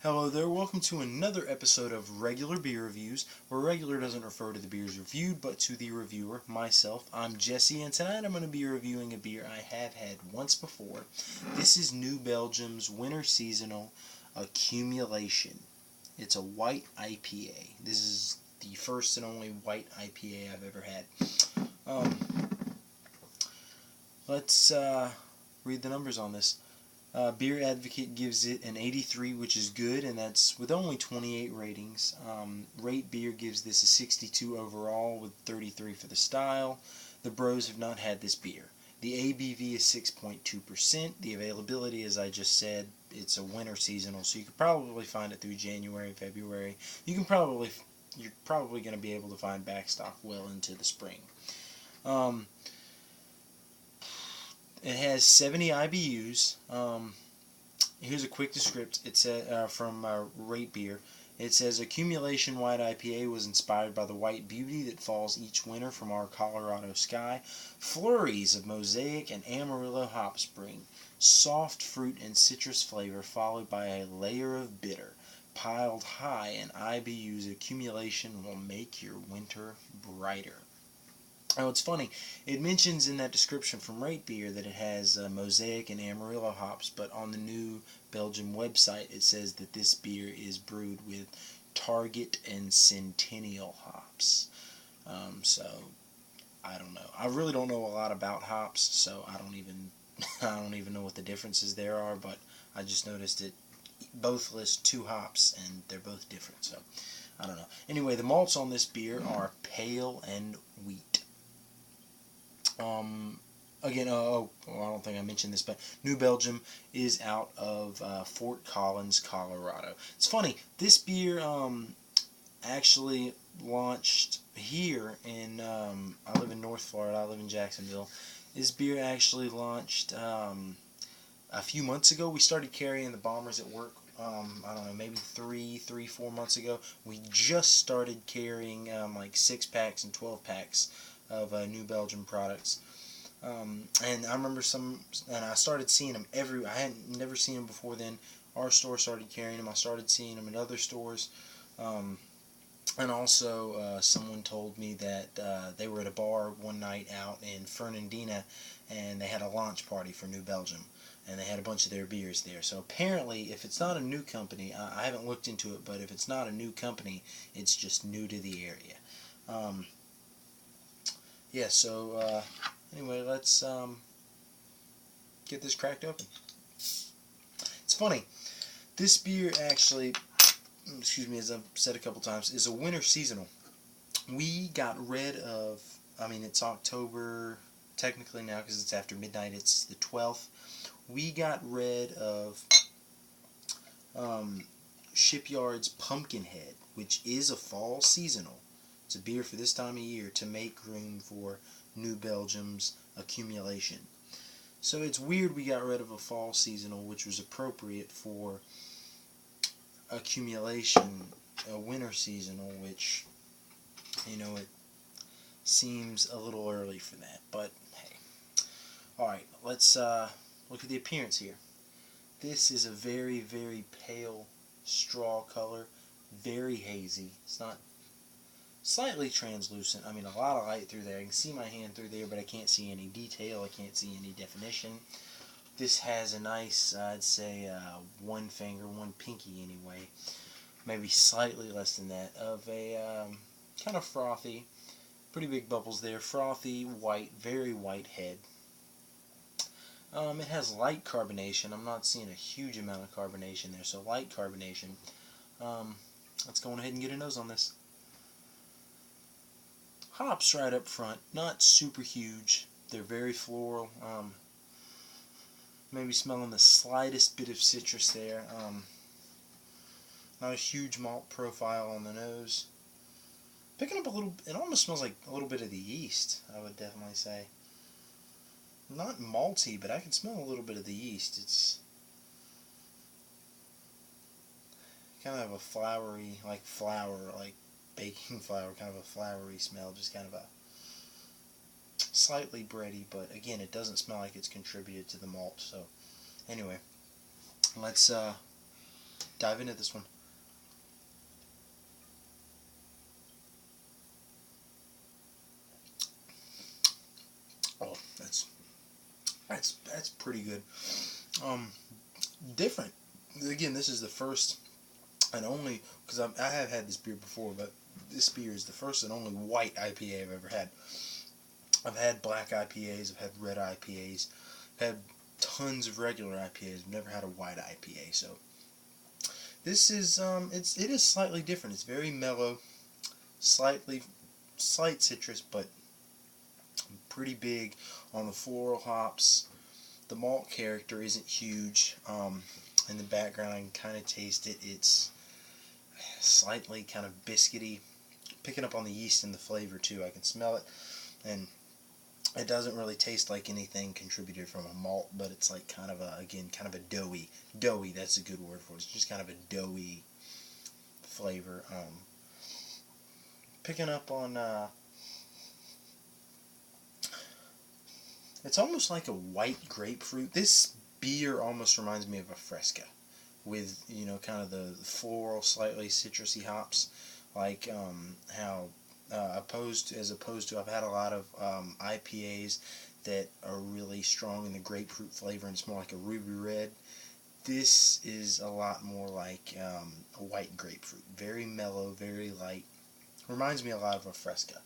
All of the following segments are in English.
Hello there, welcome to another episode of Regular Beer Reviews, where regular doesn't refer to the beers reviewed, but to the reviewer, myself. I'm Jesse, and tonight I'm going to be reviewing a beer I have had once before. This is New Belgium's Winter Seasonal Accumulation. It's a white IPA. This is the first and only white IPA I've ever had. Let's read the numbers on this. Beer Advocate gives it an 83, which is good, and that's with only 28 ratings. Rate Beer gives this a 62 overall, with 33 for the style. The Bros have not had this beer. The ABV is 6.2%. The availability, as I just said, it's a winter seasonal, so you could probably find it through January and February. You're probably going to be able to find backstock well into the spring. It has 70 IBUs. Here's a quick description. It's from Rate Beer. It says, Accumulation White IPA was inspired by the white beauty that falls each winter from our Colorado sky. Flurries of Mosaic and Amarillo hops bring soft fruit and citrus flavor, followed by a layer of bitter. Piled high in IBUs, accumulation will make your winter brighter. Oh, it's funny. It mentions in that description from Rate Beer that it has Mosaic and Amarillo hops, but on the New Belgium website it says that this beer is brewed with Target and Centennial hops. So I don't know. I really don't know a lot about hops, so I don't even know what the differences there are. But I just noticed it. Both list 2 hops, and they're both different. So I don't know. Anyway, the malts on this beer are pale and wheat. Again, I don't think I mentioned this, but New Belgium is out of Fort Collins, Colorado. It's funny, this beer actually launched here in, I live in North Florida, I live in Jacksonville. This beer actually launched a few months ago. We started carrying the bombers at work, I don't know, maybe 4 months ago. We just started carrying like 6-packs and 12-packs of New Belgium products. And I remember and I started seeing them everywhere. I hadn't never seen them before then. Our store started carrying them. I started seeing them in other stores. And also, someone told me that they were at a bar one night out in Fernandina, and they had a launch party for New Belgium, and they had a bunch of their beers there. So apparently, if it's not a new company, I haven't looked into it, but if it's not a new company, it's just new to the area. Yeah, so anyway, let's get this cracked open. It's funny, this beer actually, excuse me, as I've said a couple times, is a winter seasonal. We got rid of, it's October technically now because it's after midnight, it's the 12th. We got rid of Shipyard's Pumpkinhead, which is a fall seasonal. It's a beer for this time of year to make room for New Belgium's Accumulation. So it's weird we got rid of a fall seasonal, which was appropriate for Accumulation, a winter seasonal, which, it seems a little early for that. But hey. Alright, let's look at the appearance here. This is a very, very pale straw color, very hazy. It's not slightly translucent. A lot of light through there. I can see my hand through there, but I can't see any detail. I can't see any definition. This has a nice, I'd say, one finger, one pinky anyway, maybe slightly less than that, of a kind of frothy, pretty big bubbles there, frothy, white, very white head. It has light carbonation. I'm not seeing a huge amount of carbonation there, so light carbonation. Let's go ahead and get a nose on this. Hops right up front, not super huge. They're very floral. Maybe smelling the slightest bit of citrus there. Not a huge malt profile on the nose. Picking up a little, it almost smells like a little bit of the yeast, I would definitely say. Not malty, but I can smell a little bit of the yeast. It's kind of a flowery, like baking flour, kind of a flowery smell, just kind of a slightly bready, but again, it doesn't smell like it's contributed to the malt. So anyway, let's dive into this one. Oh, that's pretty good. Um, Different. Again, this is the first and only, because I have had this beer before, but this beer is the first and only white IPA I've ever had. I've had black IPAs, I've had red IPAs, I've had tons of regular IPAs. I've never had a white IPA, so this is it is slightly different. It's very mellow, slight citrus, but pretty big on the floral hops. The malt character isn't huge. In the background, I can kind of taste it. It's slightly kind of biscuity, picking up on the yeast and the flavor too. I can smell it, and it doesn't really taste like anything contributed from a malt, but it's like kind of a, again, kind of a doughy, that's a good word for it. It's just kind of a doughy flavor. Picking up on, it's almost like a white grapefruit. This beer almost reminds me of a Fresca, with, you know, kind of the floral, slightly citrusy hops, like how as opposed to I've had a lot of IPAs that are really strong in the grapefruit flavor, and it's more like a ruby red. This is a lot more like a white grapefruit, very mellow, very light. Reminds me a lot of a Fresca.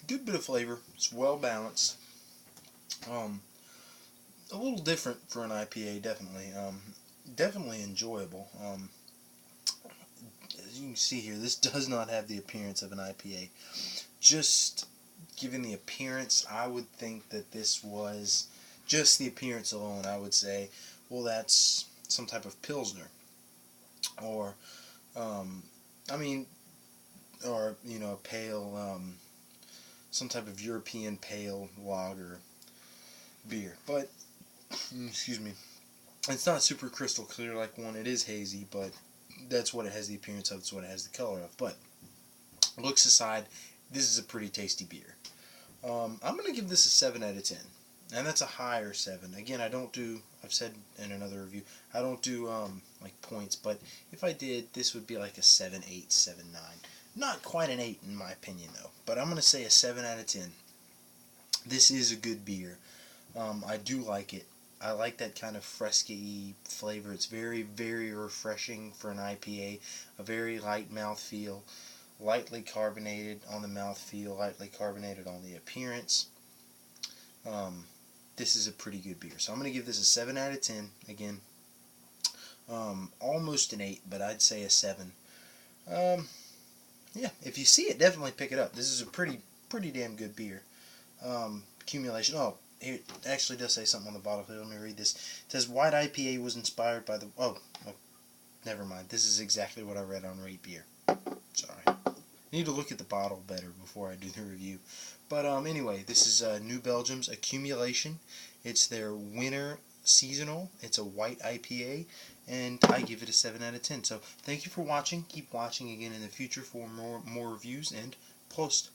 Good bit of flavor. It's well balanced. Um, a little different for an IPA, definitely. Definitely enjoyable. As you can see here, this does not have the appearance of an IPA. Just given the appearance, I would think that this was, just the appearance alone, I would say, well, that's some type of Pilsner. Or, I mean, or, you know, a pale, some type of European pale lager beer. But, excuse me, it's not super crystal clear like one. It is hazy, but that's what it has the appearance of. It's what it has the color of. But looks aside, this is a pretty tasty beer. I'm going to give this a 7 out of 10. And that's a higher 7. Again, I don't do, I've said in another review, I don't do like points, but if I did, this would be like a 7, 8, 7, 9. Not quite an 8 in my opinion, though. But I'm going to say a 7 out of 10. This is a good beer. I do like it. I like that kind of fresca-y flavor. It's very, very refreshing for an IPA. A very light mouthfeel. Lightly carbonated on the mouthfeel. Lightly carbonated on the appearance. This is a pretty good beer. So I'm going to give this a 7 out of 10. Again, almost an 8, but I'd say a 7. Yeah, if you see it, definitely pick it up. This is a pretty damn good beer. Accumulation. Oh, here, it actually does say something on the bottle. Let me read this. It says, White IPA was inspired by the... Oh, never mind. This is exactly what I read on Rate Beer. Sorry. I need to look at the bottle better before I do the review. But anyway, this is New Belgium's Accumulation. It's their winter seasonal. It's a white IPA, and I give it a 7 out of 10. So thank you for watching. Keep watching again in the future for more reviews, and Prost.